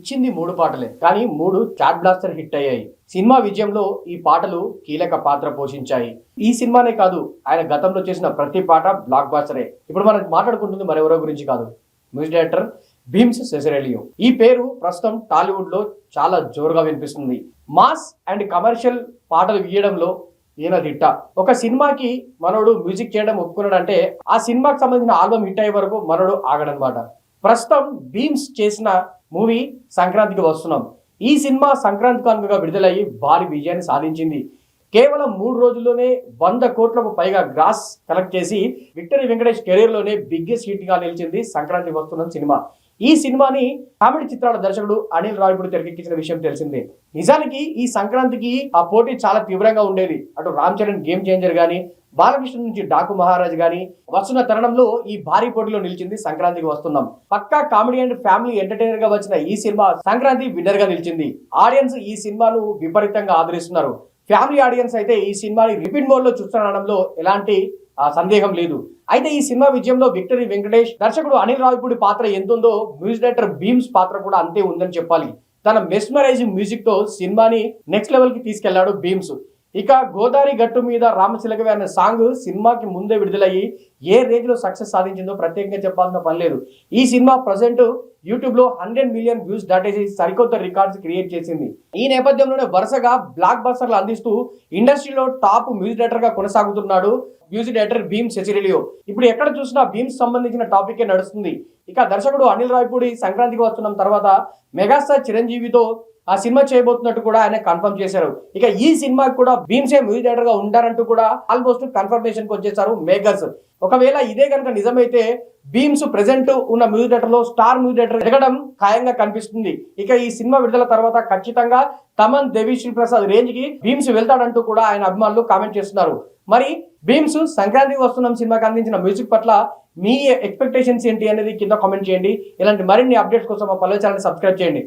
ఇచ్చింది 3 పాటలే, కానీ 3 చాట్ బ్లాస్టర్ హిట్ అయ్యాయి. సినిమా విజయంలో ఈ పాటలు కీలక పాత్ర పోషించాయి. ఈ సినిమానే కాదు, ఆయన గతంలో చేసిన ప్రతి పాట బ్లాక్ బాస్టరే. ఇప్పుడు మనం మాట్లాడుకుంటుంది మరెవరో గురించి కాదు, మ్యూజిక్ డైరెక్టర్ భీమ్స్ సెసిరెలియో. ఈ పేరు ప్రస్తుతం టాలీవుడ్ లో చాలా జోరుగా వినిపిస్తుంది. మాస్ అండ్ కమర్షియల్ పాటలు గీయడంలో ఈయన దిట్ట. ఒక సినిమాకి మనోడు మ్యూజిక్ చేయడం ఒప్పుకున్నాడంటే ఆ సినిమాకి సంబంధించిన ఆల్బమ్ హిట్ అయ్యే వరకు మనోడు ఆగడనమాట. ప్రస్తుతం భీమ్స్ చేసిన మూవీ సంక్రాంతికి వస్తున్నాం. ఈ సినిమా సంక్రాంతి కానుకగా విడుదలయ్యి భారీ విజయాన్ని సాధించింది. కేవలం 3 రోజుల్లోనే 100 కోట్లకు పైగా గ్రాస్ కలెక్ట్ చేసి విక్టరీ వెంకటేష్ కెరీర్ లోనే బిగ్గెస్ట్ హిట్ గా నిలిచింది సంక్రాంతికి వస్తున్న సినిమా. ఈ సినిమాని కామెడీ చిత్రాల దర్శకుడు అనిల్ రావిపూడి తెరకెక్కించిన విషయం తెలిసిందే. నిజానికి ఈ సంక్రాంతికి ఆ పోటీ చాలా తీవ్రంగా ఉండేది. అటు రామ్ చరణ్ గేమ్ చేంజర్ గానీ, బాలకృష్ణ నుంచి డాకు మహారాజ్ గాని వస్తున్న తరుణంలో ఈ భారీ పోటీలో నిలిచింది సంక్రాంతికి వస్తున్నాం. పక్కా కామెడీ అండ్ ఫ్యామిలీ ఎంటర్టైనర్ గా వచ్చిన ఈ సినిమా సంక్రాంతి విన్నర్ గా నిలిచింది. ఆడియన్స్ ఈ సినిమాను విపరీతంగా ఆదరిస్తున్నారు. ఫ్యామిలీ ఆడియన్స్ అయితే ఈ సినిమాని రిపీట్ మోడ్ లో చూస్తుండడంలో ఎలాంటి సందేహం లేదు. అయితే ఈ సినిమా విజయంలో విక్టరీ వెంకటేష్, దర్శకుడు అనిల్ రావిపూడి పాత్ర ఎంతుందో మ్యూజిక్ డైరెక్టర్ భీమ్స్ పాత్ర కూడా అంతే ఉందని చెప్పాలి. తన మెస్మరైజింగ్ మ్యూజిక్ తో సినిమాని నెక్స్ట్ లెవెల్ కి తీసుకెళ్లాడు భీమ్స్. ఇక గోదావరి గట్టు మీద రామచిలకవే అనే సాంగ్ సినిమాకి ముందే విడుదలయ్యి ఏ రేంజ్ లో సక్సెస్ సాధించిందో ప్రత్యేకంగా చెప్పాల్సిన పని లేదు. ఈ సినిమా ప్రజెంట్ యూట్యూబ్ లో 100 మిలియన్ వ్యూస్ దాటేసి సరికొత్త రికార్డ్స్ క్రియేట్ చేసింది. ఈ నేపథ్యంలోనే వరుసగా బ్లాక్ బస్టర్లు అందిస్తూ ఇండస్ట్రీలో టాప్ మ్యూజిక్ డైరెక్టర్ గా కొనసాగుతున్నాడు మ్యూజిక్ డైరెక్టర్ భీమ్స్ సెసిరెలియో. ఇప్పుడు ఎక్కడ చూసినా భీమ్స్ సంబంధించిన టాపిక్ నడుస్తుంది. ఇక దర్శకుడు అనిల్ రావిపూడి సంక్రాంతికి వస్తున్న తర్వాత మెగాస్టార్ చిరంజీవితో ఆ సినిమా చేయబోతున్నట్టు కూడా ఆయన కన్ఫర్మ్ చేశారు. ఇక ఈ సినిమాకి కూడా భీమ్సే మ్యూజిక్ డైరెక్టర్ గా ఉంటారంటూ కూడా ఆల్మోస్ట్ కన్ఫర్మేషన్ కి వచ్చేసారు మేకర్స్. ఒకవేళ ఇదే కనుక నిజమైతే భీమ్స్ ప్రెసెంట్ ఉన్న మ్యూజిక్ డైరెక్టర్ లో స్టార్ మ్యూజిక్ డైరెక్టర్ ఎదగడం ఖాయంగా కనిపిస్తుంది. ఇక ఈ సినిమా విడుదల తర్వాత ఖచ్చితంగా తమన్, దేవిశ్రీ ప్రసాద్ రేంజ్ కి భీమ్స్ వెళ్తాడంటూ కూడా ఆయన అభిమానులు కామెంట్ చేస్తున్నారు. మరి భీమ్స్ సంక్రాంతికి వస్తున్న సినిమాకి అందించిన మ్యూజిక్ పట్ల మీ ఎక్స్పెక్టేషన్స్ ఏంటి అనేది కింద కామెంట్ చేయండి. ఇలాంటి మరిన్ని అప్డేట్స్ కోసం మా పల్లె ఛానల్ సబ్స్క్రైబ్ చేయండి.